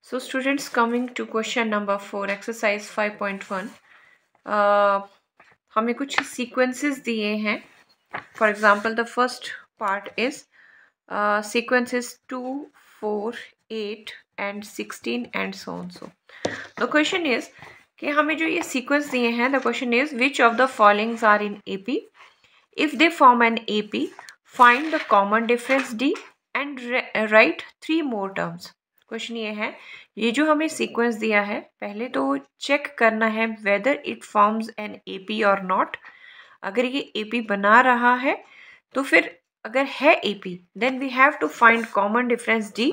So students, coming to question number 4, exercise 5.1, हमें कुछ sequences दिए हैं. For example, the first part is sequences 2, 4, 8 and 16 and so on. So the question is कि हमें जो ये sequence दिए हैं, the question is which of the followings are in AP? If they form an AP, find the common difference D and write 3 more terms. Question ये है, ये जो हमें सीक्वेंस दिया है, पहले तो चेक करना है whether it forms an AP और नॉट. अगर ये एपी बना रहा है तो फिर अगर है AP then we have to find common difference D.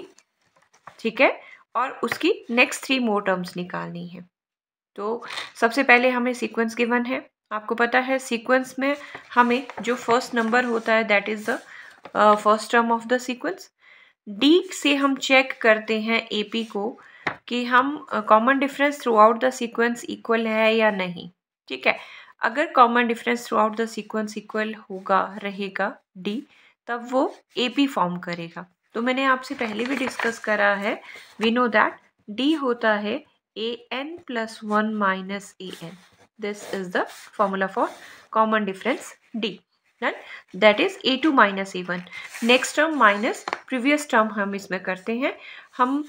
ठीक है, और उसकी नेक्स्ट 3 मोर टर्म्स निकालनी है. तो सबसे पहले हमें सीक्वेंस गिवन है. आपको पता है सीक्वेंस में हमें जो फर्स्ट नंबर होता है that is the first term of the sequence. D से हम चेक करते हैं एपी को कि हम common difference through out the sequence equal है या नहीं. ठीक है, अगर common difference through out the sequence equal होगा रहेगा डी, तब वो एपी फॉर्म करेगा. तो मैंने आपसे पहले भी डिस्कस करा है, वी नो दैट डी होता है an plus 1 minus an. This is the formula for common difference D. That is a2 minus a1. Next term minus previous term हम इसमें करते हैं. हम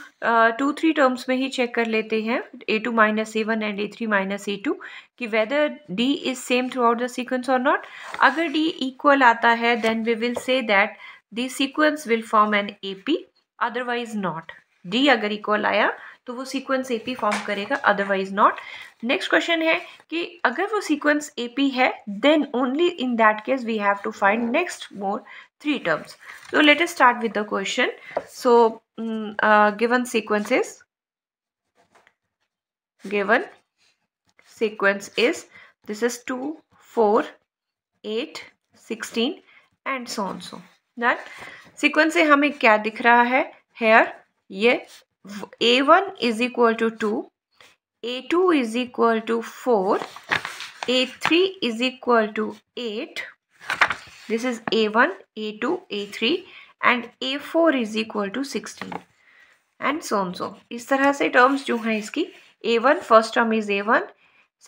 2-3 टर्म्स में ही चेक कर लेते हैं a2 minus a1 and a3 minus a2 कि whether d is same throughout the sequence और नॉट. अगर d इक्वल आता है then we will say that the sequence will form an AP, otherwise not. d अगर equal आया तो वो sequence AP form करेगा, अदरवाइज नॉट. नेक्स्ट क्वेश्चन है कि अगर वो सीक्वेंस एपी है then only in that case we have to find next more 3 terms. So let us start with the question. So given sequence is this is 2, 4, 8, 16 and so on. So that sequence से हमें क्या दिख रहा है here? ये a1 is equal to 2, a2 is equal to 4, a3 is equal to 8. This is a1, a2, a3 and a4 is equal to 16 and so on. So इस तरह से terms जो हैं इसकी a1 first term is a1,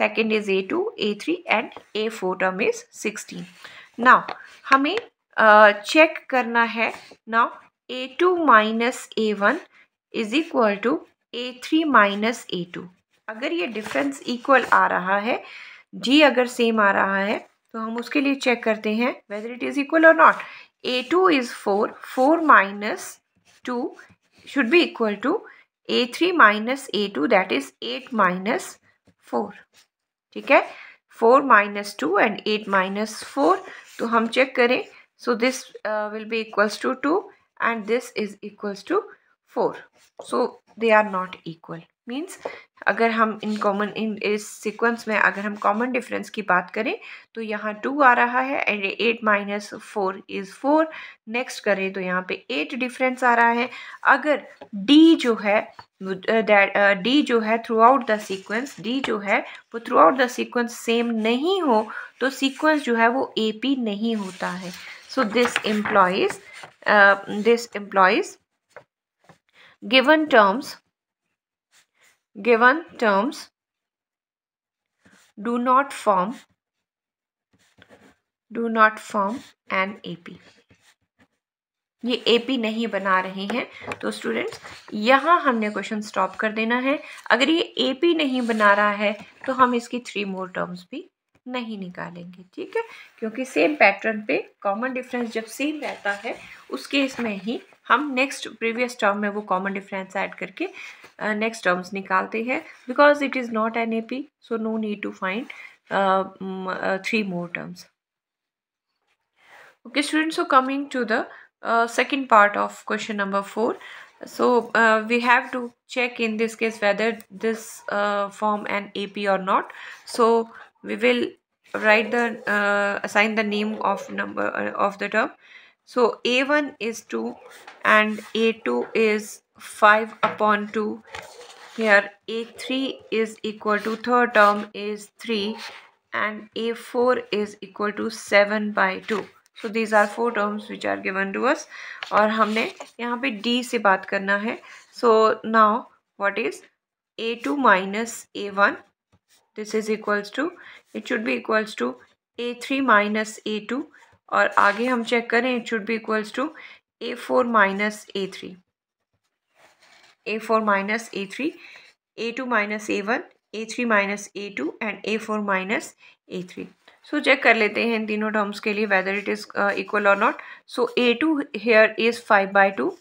second is a2, a3 and a4 term is 16. Now हमें check करना है. Now a2 minus a1 is equal to a3 minus a2. अगर ये डिफरेंस इक्वल आ रहा है, g अगर सेम आ रहा है तो हम उसके लिए चेक करते हैं whether it is equal or not. a2 is 4, 4 minus 2 should be equal to a3 minus a2 that is 8 minus 4. ठीक है, 4 minus 2 and 8 minus 4. तो हम चेक करें, so this will be equals to 2 and this is equals to 4. So they are not equal. Means अगर हम इन इस sequence में अगर हम कॉमन डिफरेंस की बात करें तो यहाँ 2 आ रहा है एंड 8 माइनस 4 इज़ 4. नेक्स्ट करें तो यहाँ पे 8 डिफरेंस आ रहा है. अगर d जो है d जो है through out the sequence, d जो है वो throughout the sequence same नहीं हो तो सीक्वेंस जो है वो AP नहीं होता है. So this employees given terms do not form an AP. ये AP नहीं बना रहे हैं. तो स्टूडेंट्स यहाँ हमने क्वेश्चन स्टॉप कर देना है. अगर ये AP नहीं बना रहा है तो हम इसकी 3 मोर टर्म्स भी नहीं निकालेंगे. ठीक है, क्योंकि सेम पैटर्न पे कॉमन डिफरेंस जब सेम रहता है उस केस में ही हम नेक्स्ट प्रीवियस टर्म में वो कॉमन डिफरेंस ऐड करके नेक्स्ट टर्म्स निकालते हैं. Because it is not an AP, so no need to find 3 more terms. Okay students, so coming to the second part of question number 4. So we have to check in this case whether this form an AP or not. So we will write the assign the name of number of the term. So a1 is 2 and a2 is 5 upon 2. Here a3 is equal to third term is 3 and a4 is equal to 7 by 2. So these are 4 terms which are given to us. और हमने यहाँ पे D से बात करना है. So now what is a2 minus a1. This is equals to, it should be equals to a3 minus a2, और आगे हम चेक करें, it should be equals to a4 minus a3, a4 minus a3, a2 minus a1, a3 minus a2 and a4 minus a3. So check कर लेते हैं इन तीनों terms के लिए whether it is equal or not. So a2 here is 5/2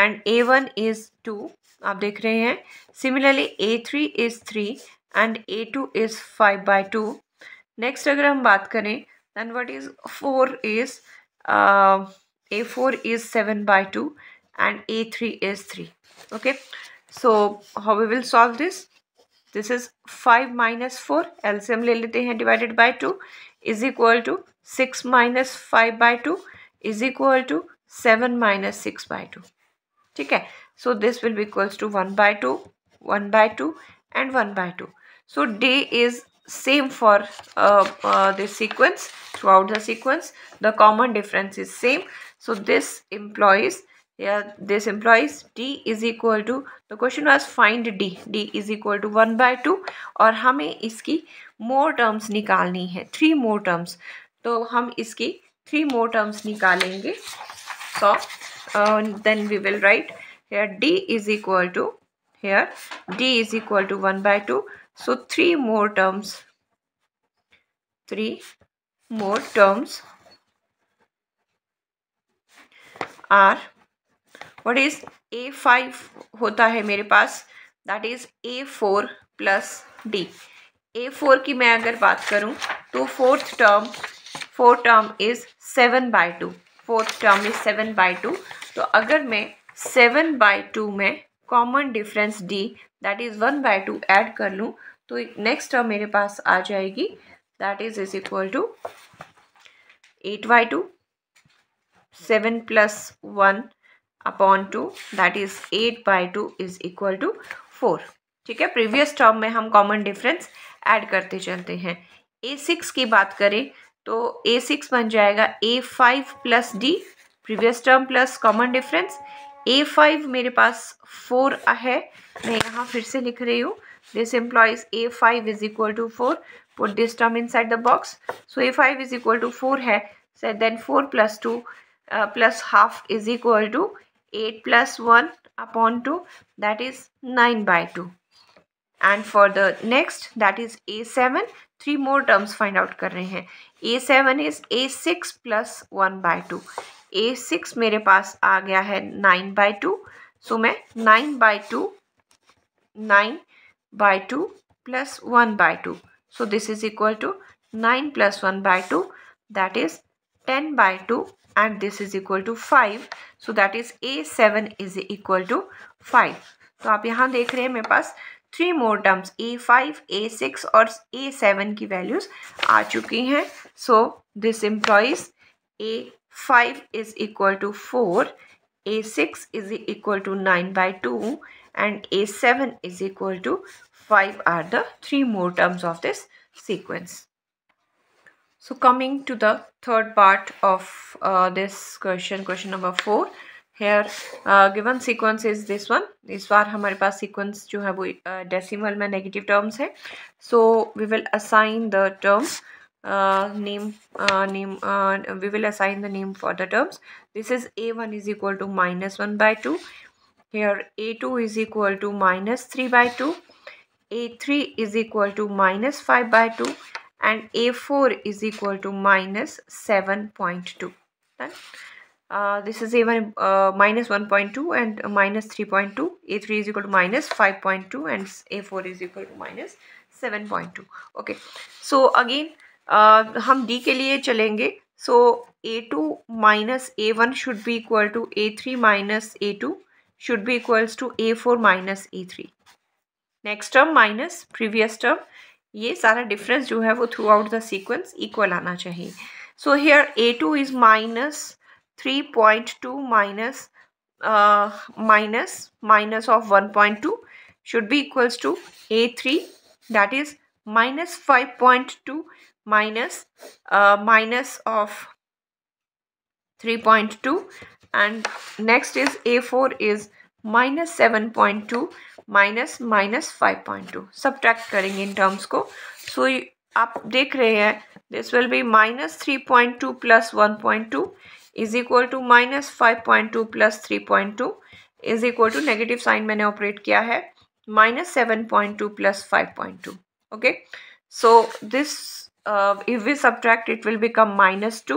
and a1 is 2. आप देख रहे हैं. Similarly a3 is 3 and a2 is 5/2. Next अगर हम बात करें then what is 4 is a4 is 7/2 and a3 is 3. Okay, so how we will solve this? This is 5 minus 4, LCM ले लेते हैं, divided by 2 is equal to 6 minus 5/2 is equal to 7 minus 6/2. ठीक है, so this will be equals to 1/2, 1/2 and 1/2. So D is same for this sequence. Throughout the sequence the common difference is same, so this implies, this implies D is equal to, the question was find D is equal to 1/2 और हमें इसकी more terms निकालनी है, 3 more terms. तो हम इसकी 3 more terms निकालेंगे. So then we will write here D is equal to, here D is equal to 1/2. So 3 more terms are, what is a5 होता है मेरे पास, that is a4 plus D. a4 की मैं अगर बात करूं तो fourth term is 7/2. fourth term is 7/2. तो अगर मैं 7/2 में common difference D that is 1/2 add कर लूँ तो नेक्स्ट टर्म मेरे पास आ जाएगी, that is equal to 8/2. 7 plus 1 upon 2 that is 8/2 is equal to 4. ठीक है, प्रीवियस टर्म में हम कॉमन डिफरेंस ऐड करते चलते हैं. a6 की बात करें तो a6 बन जाएगा a5 plus D, previous term plus common difference. a5 मेरे पास 4 है, मैं यहाँ फिर से लिख रही हूँ. This implies a5 is equal to 4. Put this term inside the box. So a5 is equal to 4 है. So then 4 plus 2 plus half is equal to 8 plus 1 upon 2, that is 9/2. And for the next, that is a7, 3 more terms find out कर रहे हैं. a7 is a6 plus 1/2. a6 मेरे पास आ गया है 9/2. So मैं 9/2 plus 1/2. So this is equal to 9 plus 1/2, that is 10/2, and this is equal to 5. So that is a7 is equal to 5. तो आप यहाँ देख रहे हैं मेरे पास 3 more terms a5, a6 और a7 की वैल्यूज आ चुकी हैं. So this implies a5 is equal to 4, a6 is equal to 9/2 and a7 is equal to 5 are the 3 more terms of this sequence. So coming to the third part of this question number 4. Here given sequence is this one. इस बार हमारे पास sequence जो है वो decimal में negative terms है. So we will assign the term we will assign the name for the terms. This is a1 is equal to -1/2. Here a2 is equal to -3/2. a3 is equal to -5/2 and a4 is equal to -7.2. Then this is a1 -1.2 and -3.2. a3 is equal to -5.2 and a4 is equal to -7.2. Okay, so again हम D के लिए चलेंगे. So a2 minus a1 should be equal to a3 minus a2 should be equals to a4 minus a3. Next term minus previous term, ये सारा difference जो है वो throughout the sequence equal आना चाहिए. So here a2 is -3.2 minus of 1.2 should be equals to a3, that is -5.2 minus of 3.2, and next is a4 is -7.2 minus minus 5.2 subtract करेंगे इन terms को. सो आप देख रहे हैं this will be minus 3.2 plus 1.2 is equal to minus 5.2 plus 3.2 is equal to negative sign मैंने operate किया है minus 7.2 plus 5.2. okay, so this if we subtract it will become minus 2,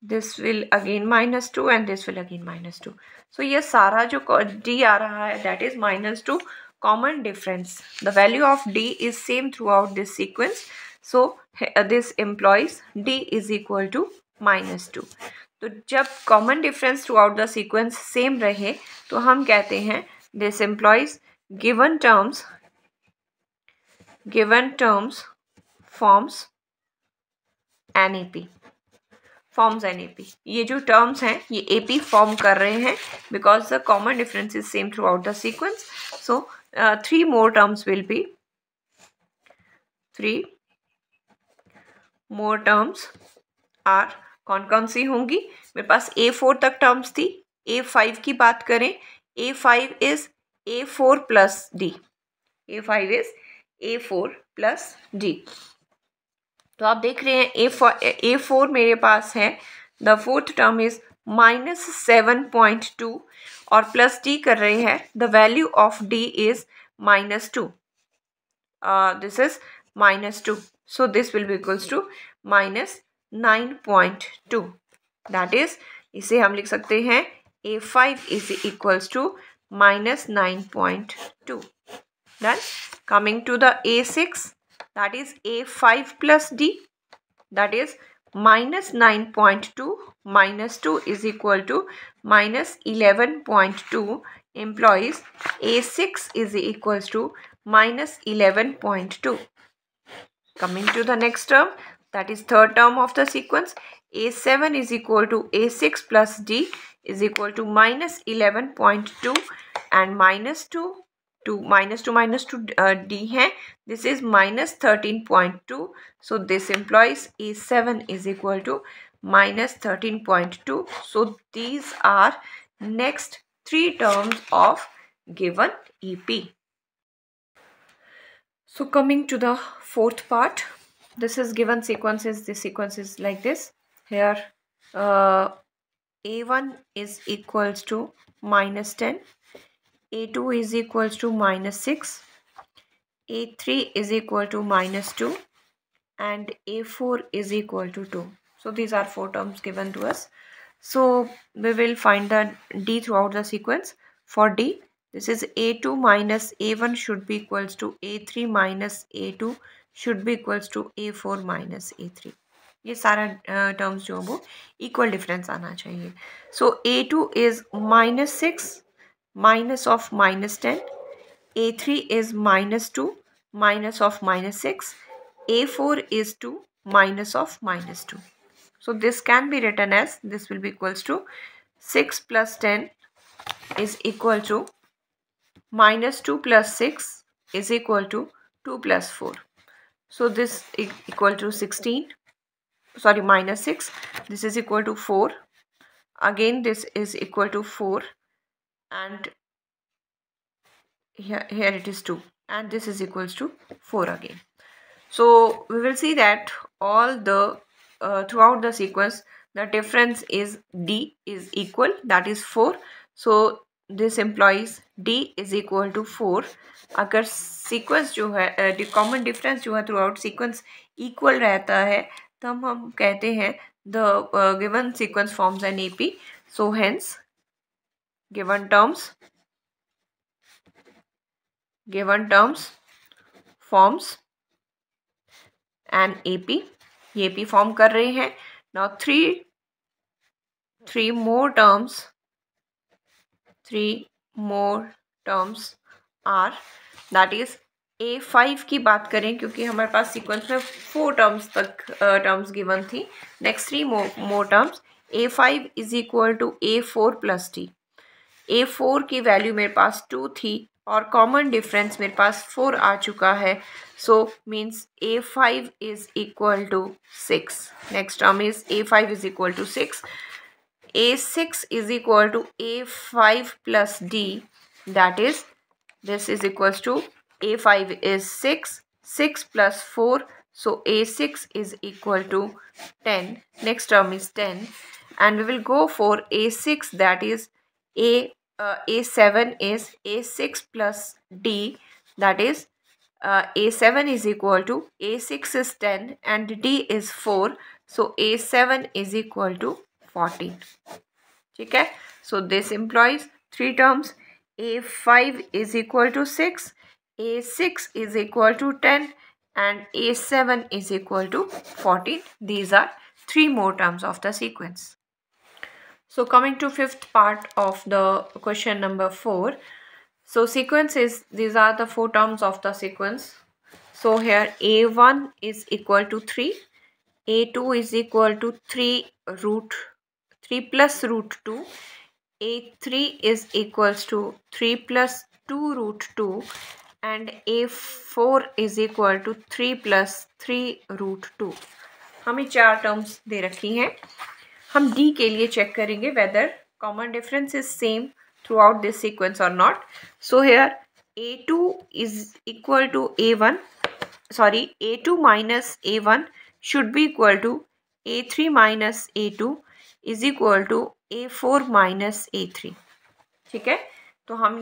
this will again minus 2 and this will again minus 2. so ये सारा जो d आ रहा है that is minus 2 common difference. the value of d is same throughout this sequence, so this implies d is equal to minus 2. तो जब common difference throughout the sequence same रहे तो हम कहते हैं this implies given terms forms NAP. forms NAP. ये जो terms हैं ये AP form कर रहे हैं because the common difference is same throughout the sequence. so 3 more terms will be are कौन सी होंगी. मेरे पास A4 तक terms थी. A5 की बात करें A5 is A4 plus D. A5 is A4 plus D. तो आप देख रहे हैं A4 मेरे पास है. The fourth term is minus 7.2 और प्लस D कर रहे हैं. The value of D is minus 2. This is minus 2. So this will be equals to minus 9.2. That is इसे हम लिख सकते हैं A5 is equals to minus 9.2. then coming to the A6, that is A5 plus D, that is minus 9.2 minus 2 is equal to minus 11.2 implies A6 is equals to minus 11.2. coming to the next term, that is third term of the sequence, A7 is equal to A6 plus D is equal to minus 11.2 and minus 2 D है. this is minus 13.2. so this implies A7 is equal to minus 13.2. so these are next 3 terms of given EP. so coming to the fourth part, this is given sequences. This sequence is like this. Here A1 is equals to minus 10, A2 is equals to minus 6, A3 is equal to minus 2 and A4 is equal to 2. so these are 4 terms given to us. so we will find the D throughout the sequence. for D, this is A2 minus A1 should be equals to A3 minus A2 should be equals to A4 minus A3. ये सारा terms जो है वो equal difference आना चाहिए. So A2 is minus 6 minus of minus 10, A3 is minus 2 minus of minus 6, A4 is 2 minus of minus 2. So this can be written as this will be equals to 6 plus 10 is equal to minus 2 plus 6 is equal to 2 plus 4. so this is equal to 16. sorry, minus 6. this is equal to 4. again this is equal to 4 and here it is 2 and this is equals to 4 again. so we will see that all the throughout the sequence the difference is D is equal, that is 4. so this implies D is equal to 4. अगर sequence जो है common difference जो है through out sequence equal रहता है तब हम कहते हैं the given sequence forms an AP. So hence given terms forms an AP. ये AP फॉर्म कर रहे हैं. Now three more terms are, that is A5 की बात करें क्योंकि हमारे पास सीक्वेंस में 4 टर्म्स तक टर्म्स गिवन थी. Next 3 more terms. A5 is equal to A4 plus D. A4 की वैल्यू मेरे पास 2 थी और कॉमन डिफरेंस मेरे पास 4 आ चुका है. So means A5 is equal to 6. Next term is A5 is equal to 6. A6 is equal to A5 plus D, that is this is equals to a5 is 6, 6 plus 4, so a6 is equal to 10. Next term is 10, and we will go for a6, that is a7 is a6 plus d, that is a7 is equal to a6 is 10 and d is 4, so a7 is equal to 14. ठीक है, so this implies three terms. a5 is equal to 6, a6 is equal to 10 and a7 is equal to 14. These are three more terms of the sequence. So coming to fifth part of the question number 4. So sequence is, these are the four terms of the sequence. So here a1 is equal to 3, a2 is equal to 3 plus root 2, a3 is equals to 3 plus 2 root 2 and a4 is equal to 3 plus 3 root 2. हमें चार terms दे रखी हैं. हम D के लिए check करेंगे whether common difference is same throughout this sequence or not. So here a2 is equal to a1, sorry, a2 minus a1 should be equal to a3 minus a2 is equal to a4 minus a3. ठीक है, तो हम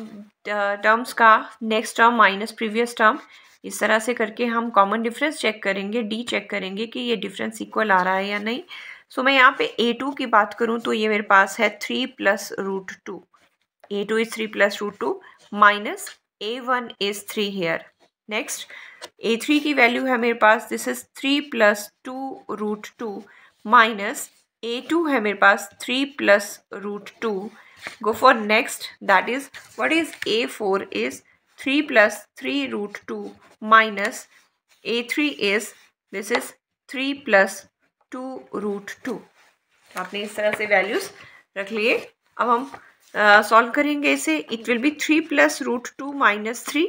terms का next term minus previous term इस तरह से करके हम कॉमन डिफरेंस चेक करेंगे, डी चेक करेंगे कि ये डिफरेंस इक्वल आ रहा है या नहीं. सो मैं यहाँ पे a2 की बात करूँ तो ये मेरे पास है 3 plus root 2, a2 is 3 plus root 2 minus a1 is 3 here. Next a3 की वैल्यू है मेरे पास, this is 3 plus 2 root 2 minus a2 है मेरे पास 3 plus root 2. Go for next, that is what is a4 is 3 plus 3 root 2 minus a3 is, this is 3 plus 2 root 2. आपने इस तरह से वैल्यूज रख लिए. अब हम सॉल्व करेंगे इसे. It will be 3 plus root 2 minus 3.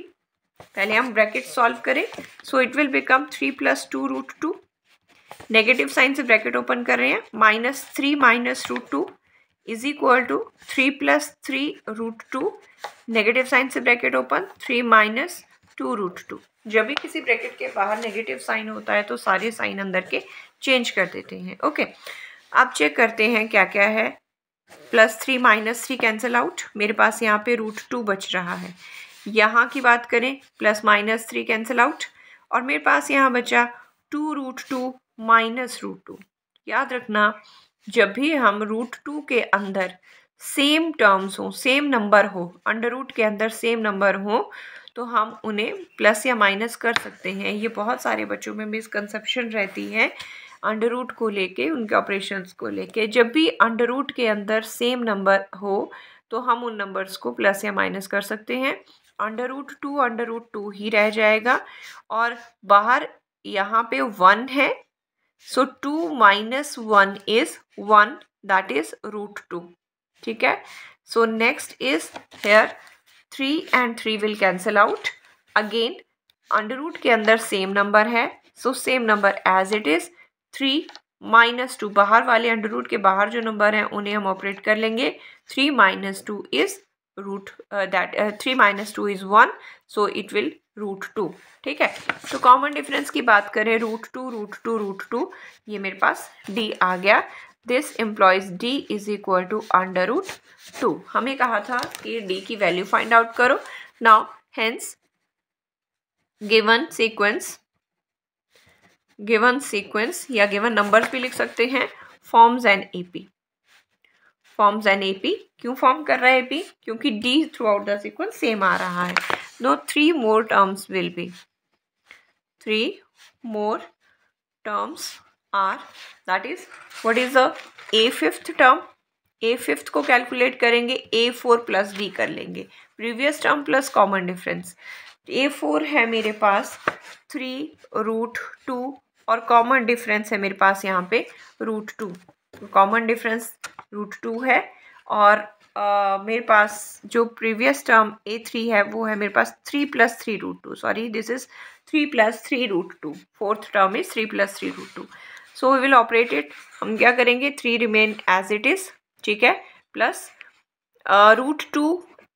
पहले हम ब्रैकेट सॉल्व करें. So it will become 3 plus 2 root 2. Negative sign से ब्रैकेट ओपन कर रहे हैं. Minus 3 minus root 2 is equal to 3 plus 3 root 2. Negative sign से ब्रैकेट ओपन, 3 माइनस 2 रूट 2. जब भी किसी ब्रैकेट के बाहर नेगेटिव साइन होता है तो सारे साइन अंदर के चेंज कर देते हैं. ओके, अब चेक करते हैं क्या क्या है. Plus 3 minus 3 cancel out. मेरे पास यहाँ पे रूट 2 बच रहा है. यहाँ की बात करें, प्लस माइनस 3 कैंसिल आउट और मेरे पास यहाँ बचा 2 रूट 2 माइनस रूट 2. याद रखना, जब भी हम रूट 2 के अंदर सेम टर्म्स हो, सेम नंबर हो, अंडर रूट के अंदर सेम नंबर हो, तो हम उन्हें प्लस या माइनस कर सकते हैं. ये बहुत सारे बच्चों में मिसकंसेप्शन रहती है अंडर रूट को लेके, उनके ऑपरेशंस को लेके. जब भी अंडर रूट के अंदर सेम नंबर हो तो हम उन नंबर्स को प्लस या माइनस कर सकते हैं. अंडर रूट 2 ही रह जाएगा और बाहर यहाँ पे 1 है. So 2 minus 1 is 1, that is root 2. ठीक है. So next is here 3 and 3 will cancel out. Again under root के अंदर same number है, so same number as it is. 3 minus 2, बाहर वाले अंडर रूट के बाहर जो नंबर हैं उन्हें हम ऑपरेट कर लेंगे. 3 minus 2 is root 3 minus 2 is 1, so it will root 2. ठीक है, तो कॉमन डिफरेंस की बात करें, रूट 2, ये मेरे पास d आ गया. This implies d is equal to under root 2. हमें कहा था कि d की वैल्यू फाइंड आउट करो. नाउ हेंस गिवन सीक्वेंस या गिवन नंबर्स भी लिख सकते हैं. Forms an AP. क्यों फॉर्म कर रहा है एपी? क्योंकि d throughout the sequence same आ रहा है. Now 3 more terms will be. 3 more terms are, that is what is the a5th term. a5th को कैलकुलेट करेंगे, a4 प्लस d कर लेंगे. Previous term plus common difference. a4 है मेरे पास 3 रूट 2 और कॉमन डिफरेंस है मेरे पास यहाँ पे रूट 2. कॉमन डिफरेंस रूट 2 है और मेरे पास जो प्रीवियस टर्म a3 है वो है मेरे पास 3 plus 3 root 2. Sorry, this is 3 plus 3 root 2. Fourth term is 3 plus 3 root 2. So we will operate it. हम क्या करेंगे, 3 रिमेन एज इट इज. ठीक है, plus root 2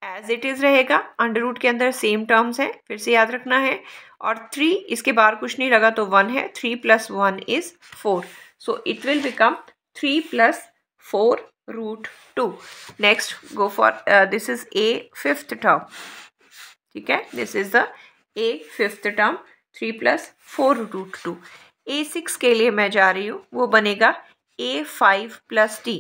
as it is रहेगा, अंडर रूट के अंदर सेम टर्म्स है, फिर से याद रखना है। और 3 इसके बाहर कुछ नहीं लगा तो 1 है, 3 + 1 is 4, so it will become 3 + 4 √2। Next go for this is A fifth term, ठीक है, this is the A fifth term 3 + 4 √2। A6 के लिए मैं जा रही हूँ, वो बनेगा A5 + D।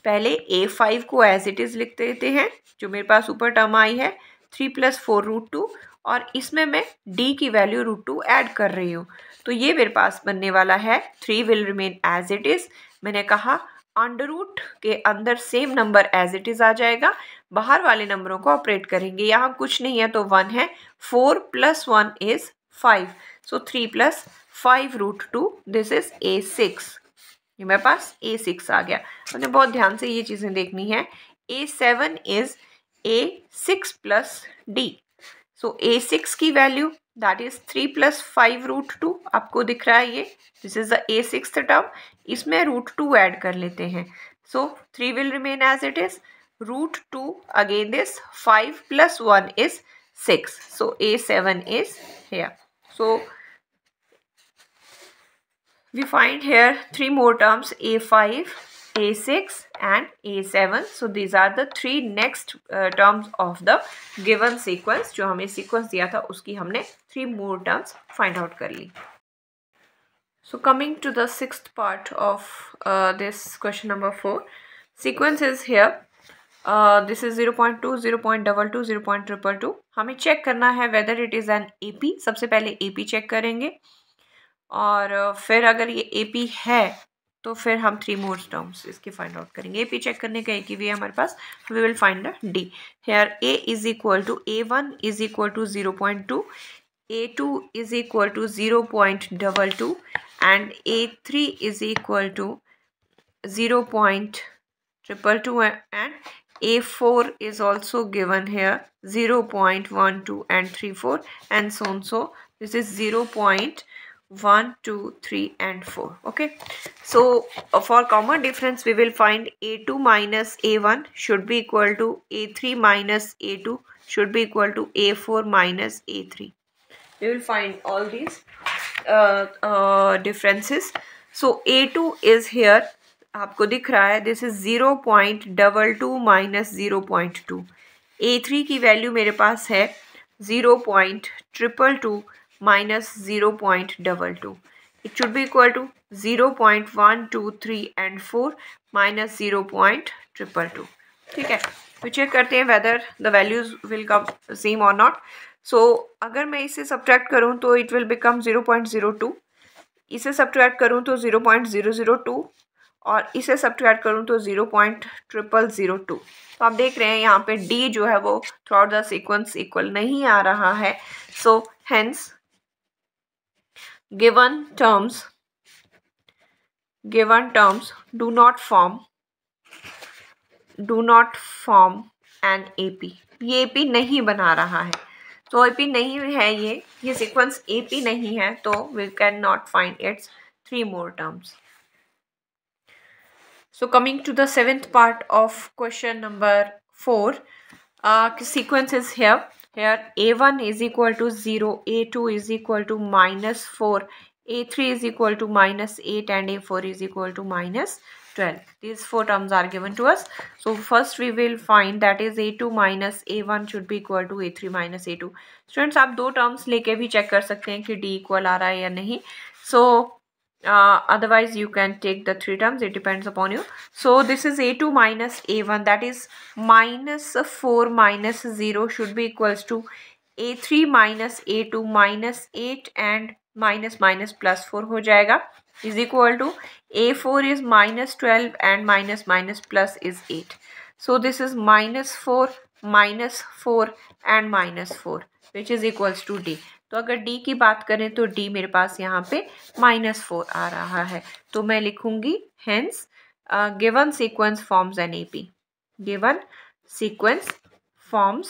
पहले A5 को एज इट इज लिख देते हैं, जो मेरे पास ऊपर टर्म आई है 3 + 4 √2, और इसमें मैं D की वैल्यू √2 ऐड कर रही हूँ, तो ये मेरे पास बनने वाला है 3 will remain as it is. मैंने कहा अंडर रूट के अंदर same number as it is आ जाएगा, बाहर वाले नंबरों को ऑपरेट करेंगे। यहाँ कुछ नहीं है तो 1 है, 4 + 1 is 5, so 3 + 5 √2, this is A6। ये मेरे पास A6 आ गया। हमने बहुत ध्यान से ये चीज़ें देखनी है। A7 is A6 + D, so A6 की वैल्यू दैट इज 3 + 5 √2, आपको दिख रहा है ये, this is the A6th term, इसमें √2 ऐड कर लेते हैं, so 3 will remain as it is, √2 again this 5 + 1 is 6, so A7 is here. So we find here 3 more terms, A5, A6 and A7. So these are the 3 next terms of the given sequence. जो हमें sequence दिया था उसकी हमने 3 more terms find out कर ली. So coming to the 6th part of this question number 4. Sequence is here. This is 0.2, 0.22, 0.222. हमें check करना है whether it is an AP. सबसे पहले AP चेक करेंगे, और फिर अगर ये AP है तो फिर हम 3 मोर टर्म्स इसके फाइंड आउट करेंगे। AP चेक करने का एक ही वे है हमारे पास, we will find the D। Here A is equal to A1 is equal to 0.2, A2 is equal to 0.22 and A3 is equal to 0.222 and A4 is also given here 0.12 and 34 and so on. So this is 0.1, 2, 3 and 4. Okay, so for common difference we will find A2 minus A1 should be equal to A3 minus A2 should be equal to A4 minus A3. We will find all these differences. So A2 is here, आपको दिख रहा है, this is 0.22 minus 0.2। A3 की value मेरे पास है 0.222 minus 0.22। It should be equal to 0.1, 2, 3 and 4 minus 0.222। ठीक है, तो चेक करते हैं whether the values will come same और नॉट। सो अगर मैं इसे सब्ट्रैक्ट करूँ तो इट विल बिकम 0.02, इसे सब्ट्रैक्ट करूँ तो 0.002 और इसे सब्ट्रैक्ट करूँ तो 0.0002। तो आप देख रहे हैं यहाँ पे D जो है वो throughout the sequence equal नहीं आ रहा है। So hence given terms do not form an AP। ये AP नहीं बना रहा है, तो AP नहीं है, ये सीक्वेंस AP नहीं है, तो we can not find its 3 more terms. So coming to the 7th part of question number 4, sequence is here. Here A1 is equal to 0, A2 is equal to -4, A3 is equal to -8 and A4 is equal to -12. These 4 terms are given to us. So first we will find that is A2 minus A1 should be equal to A3 minus A2. Students, आप 2 terms लेके भी check कर सकते हैं कि D equal आ रहा है या नहीं. So otherwise you can take the 3 terms, it depends upon you. So this is A2 minus A1, that is -4 minus 0 should be equals to A3 minus A2 minus 8 and minus +4 हो जाएगा, is equal to A4 is -12 and minus plus is 8. So this is -4 and -4 which is equals to D. तो अगर D की बात करें तो D मेरे पास यहाँ पे -4 आ रहा है, तो मैं लिखूंगी hence given sequence forms an AP. Given sequence forms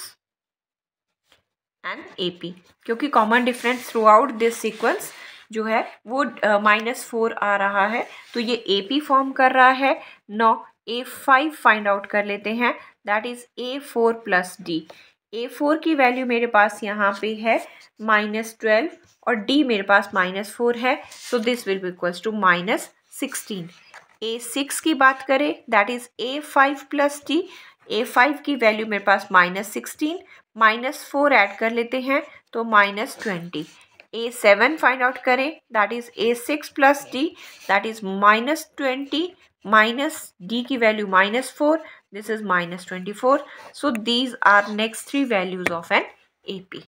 an AP, क्योंकि common difference throughout this sequence जो है वो -4 आ रहा है, तो ये AP फॉर्म कर रहा है, नो A5 फाइंड आउट कर लेते हैं, that is A4 plus D। A4 की वैल्यू मेरे पास यहाँ पे है -12 और D मेरे पास -4 है, so this will be equals to -16। A6 की बात करें, that is A5 plus D। A5 की वैल्यू मेरे पास -16, -4 ऐड कर लेते हैं तो -20। A7 फाइंड आउट करें, that is A6 plus D, that is -20 minus D की value -4, this is -24. So these are next three values of an AP.